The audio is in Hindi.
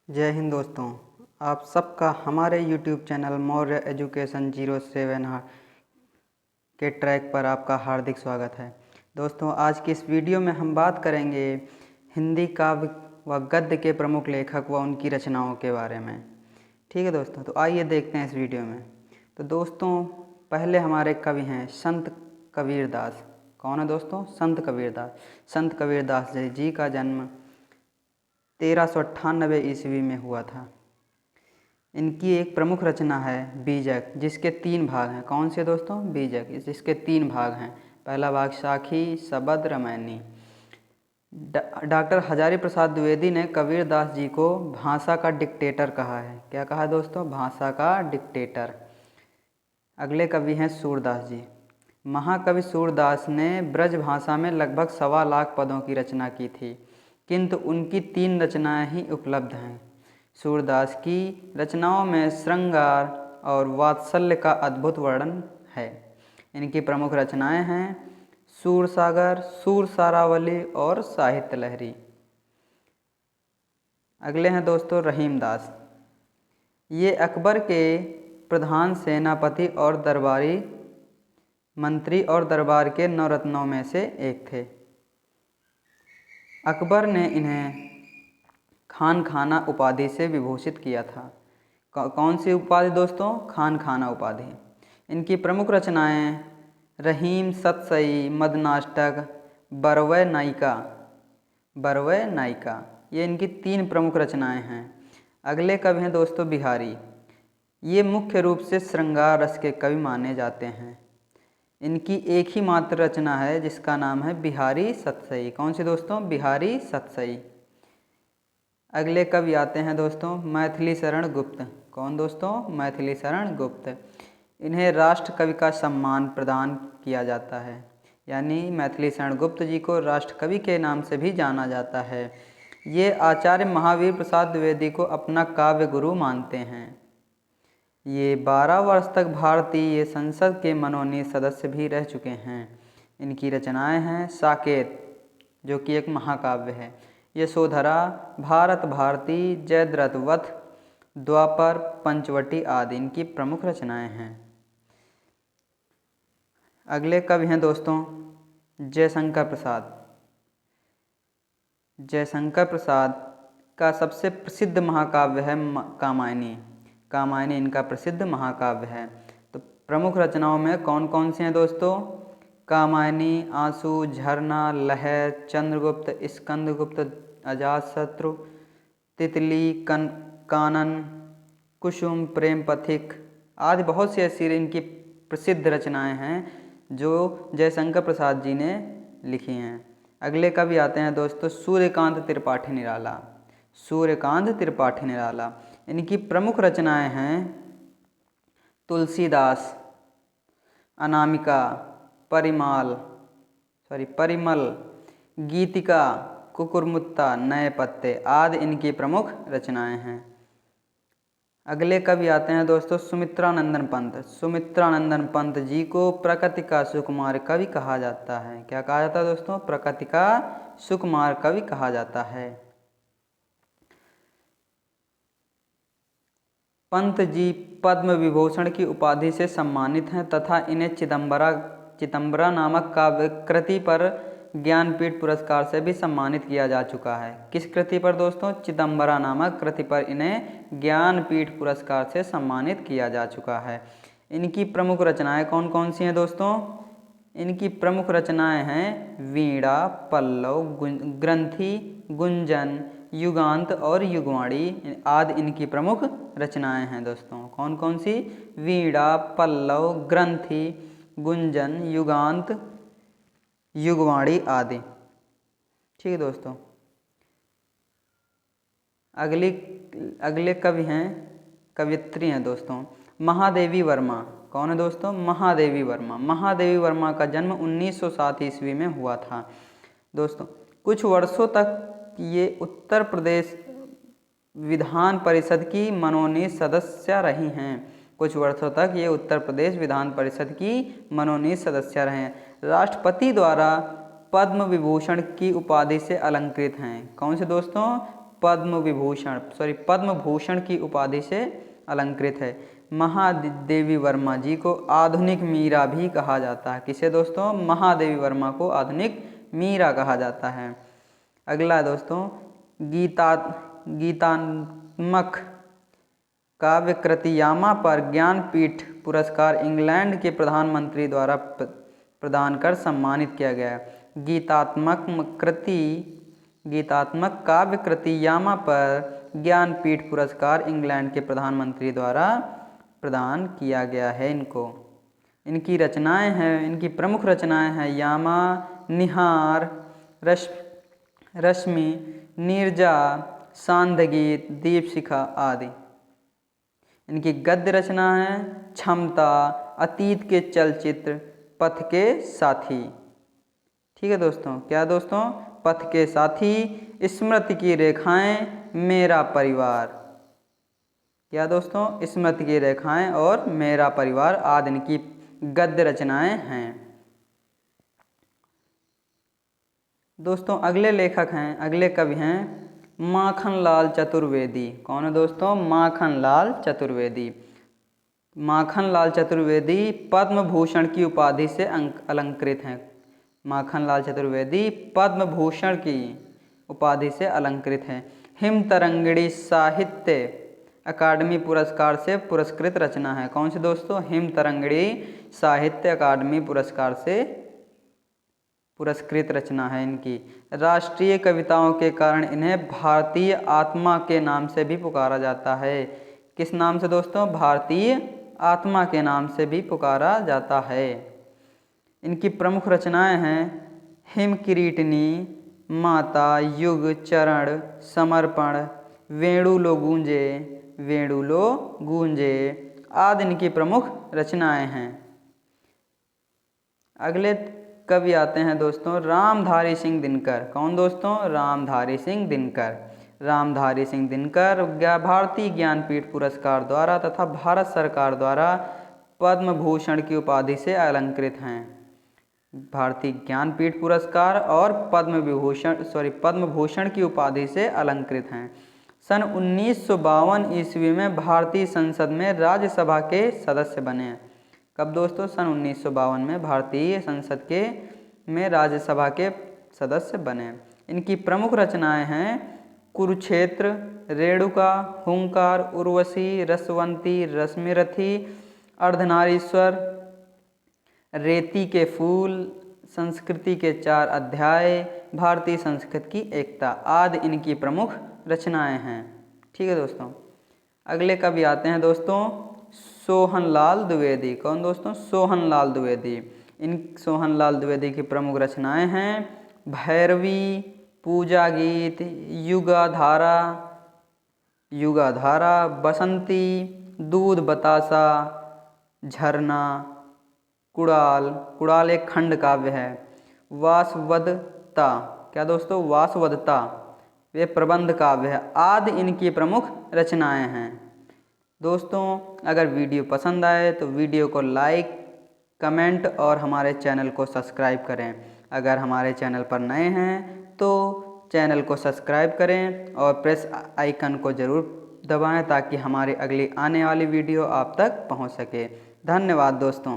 जय हिंद दोस्तों। आप सबका हमारे YouTube चैनल मौर्य एजुकेशन 07 के ट्रैक पर आपका हार्दिक स्वागत है। दोस्तों, आज की इस वीडियो में हम बात करेंगे हिंदी काव्य व गद्य के प्रमुख लेखक व उनकी रचनाओं के बारे में। ठीक है दोस्तों, तो आइए देखते हैं इस वीडियो में। तो दोस्तों, पहले हमारे कवि हैं संत कबीरदास। कौन है दोस्तों? संत कबीरदास। संत कबीरदास जी का जन्म 1398 ईस्वी में हुआ था। इनकी एक प्रमुख रचना है बीजक, जिसके 3 भाग हैं। कौन से दोस्तों? बीजक, जिसके 3 भाग हैं। पहला भाग साखी, सबद, रामायणी। डॉक्टर हजारी प्रसाद द्विवेदी ने कबीरदास जी को भाषा का डिक्टेटर कहा है। क्या कहा दोस्तों? भाषा का डिक्टेटर। अगले कवि हैं सूरदास जी। महाकवि सूरदास ने ब्रज भाषा में लगभग 1.25 लाख पदों की रचना की थी, किंतु उनकी 3 रचनाएं ही उपलब्ध हैं। सूरदास की रचनाओं में श्रृंगार और वात्सल्य का अद्भुत वर्णन है। इनकी प्रमुख रचनाएं हैं सूरसागर, सूरसारावली और साहित्य लहरी। अगले हैं दोस्तों रहीमदास। ये अकबर के प्रधान सेनापति और दरबारी मंत्री और दरबार के नवरत्नों में से एक थे। अकबर ने इन्हें खान खाना उपाधि से विभूषित किया था। कौन सी उपाधि दोस्तों? खान खाना उपाधि। इनकी प्रमुख रचनाएं रहीम, सतसई, मदनाष्टक, बरवै नायिका। बरवै नायिका, ये इनकी 3 प्रमुख रचनाएं हैं। अगले कवि हैं दोस्तों बिहारी। ये मुख्य रूप से श्रृंगार रस के कवि माने जाते हैं। इनकी एक ही मात्र रचना है जिसका नाम है बिहारी सतसई। कौन सी दोस्तों? बिहारी सतसई। अगले कवि आते हैं दोस्तों मैथिली शरण गुप्त। कौन दोस्तों? मैथिली शरण गुप्त। इन्हें राष्ट्र कवि का सम्मान प्रदान किया जाता है, यानी मैथिली शरण गुप्त जी को राष्ट्र कवि के नाम से भी जाना जाता है। ये आचार्य महावीर प्रसाद द्विवेदी को अपना काव्य गुरु मानते हैं। ये 12 वर्ष तक भारतीय संसद के मनोनीत सदस्य भी रह चुके हैं। इनकी रचनाएं हैं साकेत, जो कि एक महाकाव्य है, यशोधरा, भारत भारती, जयद्रथ वध, द्वापर, पंचवटी आदि इनकी प्रमुख रचनाएं हैं। अगले कवि हैं दोस्तों जयशंकर प्रसाद। जयशंकर प्रसाद का सबसे प्रसिद्ध महाकाव्य है कामायनी। कामायनी इनका प्रसिद्ध महाकाव्य है। तो प्रमुख रचनाओं में कौन कौन सी हैं दोस्तों? कामायनी, आंसू, झरना, लहर, चंद्रगुप्त, स्कंदगुप्त, अजातशत्रु, तितली, कानन, कुसुम, प्रेम पथिक आदि बहुत सी ऐसी इनकी प्रसिद्ध रचनाएं हैं जो जयशंकर प्रसाद जी ने लिखी हैं। अगले कवि आते हैं दोस्तों सूर्यकांत त्रिपाठी निराला। सूर्यकांत त्रिपाठी निराला, इनकी प्रमुख रचनाएं हैं तुलसीदास, अनामिका, परिमल, गीतिका, कुकुरमुत्ता, नए पत्ते आदि इनकी प्रमुख रचनाएं हैं। अगले कवि आते हैं दोस्तों सुमित्रानंदन पंत। सुमित्रानंदन पंत जी को प्रकृति का सुकुमार कवि कहा जाता है। क्या कहा जाता है दोस्तों? प्रकृति का सुकुमार कवि कहा जाता है। पंत जी पद्म विभूषण की उपाधि से सम्मानित हैं तथा इन्हें चिदंबरा नामक काव्य कृति पर ज्ञानपीठ पुरस्कार से भी सम्मानित किया जा चुका है। किस कृति पर दोस्तों? चिदंबरा नामक कृति पर इन्हें ज्ञानपीठ पुरस्कार से सम्मानित किया जा चुका है। इनकी प्रमुख रचनाएं कौन कौन सी हैं दोस्तों? इनकी प्रमुख रचनाएं हैं वीणा, पल्लव, ग्रंथि, गुंजन, युगांत और युगवाणी आदि इनकी प्रमुख रचनाएं हैं दोस्तों। कौन कौन सी? वीणा, पल्लव, ग्रंथि, गुंजन, युगांत, युगवाणी आदि। ठीक है दोस्तों। अगले कवि हैं, कवियत्री हैं दोस्तों महादेवी वर्मा। कौन है दोस्तों? महादेवी वर्मा। महादेवी वर्मा का जन्म 1907 ईस्वी में हुआ था। दोस्तों, कुछ वर्षों तक ये उत्तर प्रदेश विधान परिषद की मनोनीत सदस्य रही हैं। कुछ वर्षों तक ये उत्तर प्रदेश विधान परिषद की मनोनीत सदस्य रहे हैं। राष्ट्रपति द्वारा पद्म विभूषण की उपाधि से अलंकृत हैं। कौन से दोस्तों? पद्म भूषण की उपाधि से अलंकृत है। महादेवी वर्मा जी को आधुनिक मीरा भी कहा जाता है। किसे दोस्तों? महादेवी वर्मा को आधुनिक मीरा कहा जाता है। अगला है दोस्तों गीतात्मक काव्य कृति यामा पर ज्ञानपीठ पुरस्कार इंग्लैंड के प्रधानमंत्री द्वारा प्रदान कर सम्मानित किया गया। गीतात्मक काव्य कृति यामा पर ज्ञानपीठ पुरस्कार इंग्लैंड के प्रधानमंत्री द्वारा प्रदान किया गया है इनको। इनकी रचनाएं हैं, इनकी प्रमुख रचनाएं हैं यामा, निहार, रश्मि, नीरजा, सांध्य-गीत, दीपशिखा आदि। इनकी गद्य रचना है क्षमता, अतीत के चलचित्र, पथ के साथी। ठीक है दोस्तों, क्या दोस्तों? पथ के साथी, स्मृति की रेखाएं, मेरा परिवार। क्या दोस्तों? स्मृति की रेखाएं और मेरा परिवार आदि इनकी गद्य रचनाएं हैं। दोस्तों अगले लेखक हैं, अगले कवि हैं माखनलाल चतुर्वेदी। कौन है दोस्तों? माखनलाल चतुर्वेदी। माखनलाल चतुर्वेदी पद्म भूषण की उपाधि से अलंकृत हैं। माखनलाल चतुर्वेदी पद्म भूषण की उपाधि से अलंकृत हैं। हिमतरंगिणी साहित्य अकादमी पुरस्कार से पुरस्कृत रचना है। कौन सी दोस्तों? हिमतरंगिणी साहित्य अकादमी पुरस्कार से पुरस्कृत रचना है इनकी। राष्ट्रीय कविताओं के कारण इन्हें भारतीय आत्मा के नाम से भी पुकारा जाता है। किस नाम से दोस्तों? भारतीय आत्मा के नाम से भी पुकारा जाता है। इनकी प्रमुख रचनाएं हैं हिमकिरीटिनी, माता, युग, चरण, समर्पण, वेणुलो गूंजे आदि इनकी प्रमुख रचनाएं हैं। अगले कवि आते हैं दोस्तों रामधारी सिंह दिनकर। कौन दोस्तों? रामधारी सिंह दिनकर। रामधारी सिंह दिनकर भारतीय ज्ञानपीठ पुरस्कार द्वारा तथा भारत सरकार द्वारा पद्म भूषण की उपाधि से अलंकृत हैं। भारतीय ज्ञानपीठ पुरस्कार और पद्म भूषण की उपाधि से अलंकृत हैं। सन 1952 ईस्वी में भारतीय संसद में राज्यसभा के सदस्य बने। कब दोस्तों? सन 1952 में भारतीय संसद में राज्यसभा के सदस्य बने। इनकी प्रमुख रचनाएं हैं कुरुक्षेत्र, रेणुका, हुंकार, उर्वशी, रसवंती, रश्मिरथी, अर्धनारीश्वर, रेती के फूल, संस्कृति के 4 अध्याय, भारतीय संस्कृति की एकता आदि इनकी प्रमुख रचनाएं हैं। ठीक है दोस्तों, अगले कवि आते हैं दोस्तों सोहनलाल द्विवेदी। कौन दोस्तों? सोहनलाल द्विवेदी। इन सोहनलाल द्विवेदी की प्रमुख रचनाएं हैं भैरवी, पूजा गीत, युगाधारा, बसंती, दूध बतासा, झरना, कुड़ाल एक खंड काव्य है, वासवदता। क्या दोस्तों? वासवदता वे प्रबंध काव्य है आदि इनकी प्रमुख रचनाएं हैं। दोस्तों अगर वीडियो पसंद आए तो वीडियो को लाइक, कमेंट और हमारे चैनल को सब्सक्राइब करें। अगर हमारे चैनल पर नए हैं तो चैनल को सब्सक्राइब करें और प्रेस आइकन को ज़रूर दबाएं ताकि हमारी अगली आने वाली वीडियो आप तक पहुंच सके। धन्यवाद दोस्तों।